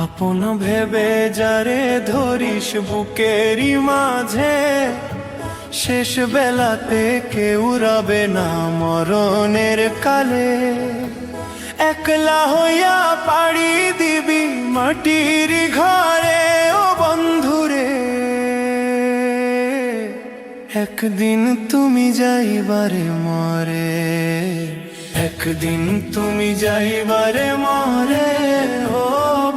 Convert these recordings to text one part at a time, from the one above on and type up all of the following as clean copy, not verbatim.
আপন ভেবে যারে ধরিস বুকেরই মাঝে, শেষ বেলাতে কেউ রবে না মরণের কালে। একলা হইয়া পাড়ি দিবি মাটির ঘরে ও বন্ধুরে, একদিন তুমি যাইবারে মরে, একদিন তুমি যাইবারে মরে ও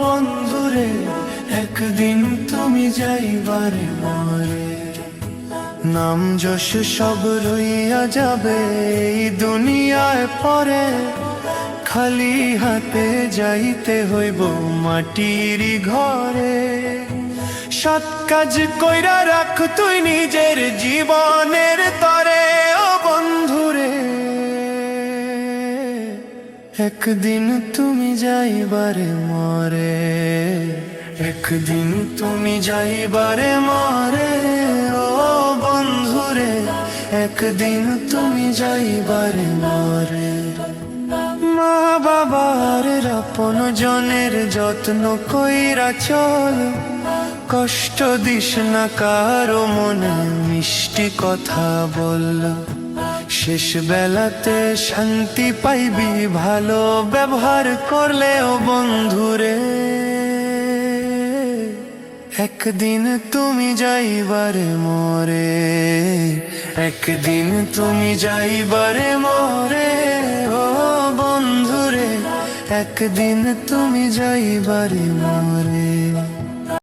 বন্ধুরে, একদিন তুমি যাইবারে মরে। নাম যশ সব রইয়া যাবে এই দুনিয়ায় পরে, খালি হাতে যাইতে হইব মাটির ঘরে। সৎ কাজ কইরা রাখ তুই নিজের জীবনের তরে ও বন্ধুরে, একদিন তুমি যাইবারে মরে, একদিন তুমি যাইবারে মরে ও বন্ধুরে, একদিন তুমি যাইবারে মরে। মা বাবার আপন জনের যত্ন কইরা চল, কষ্ট দিস না কারো মনে মিষ্টি কথা বল। শেষ বেলাতে শান্তি পাইবি ভালো ব্যবহার করলে ও বন্ধুরে, একদিন তুমি যাইবারে মরে, একদিন তুমি যাইবারে মরে ও বন্ধুরে, একদিন তুমি যাইবারে মরে।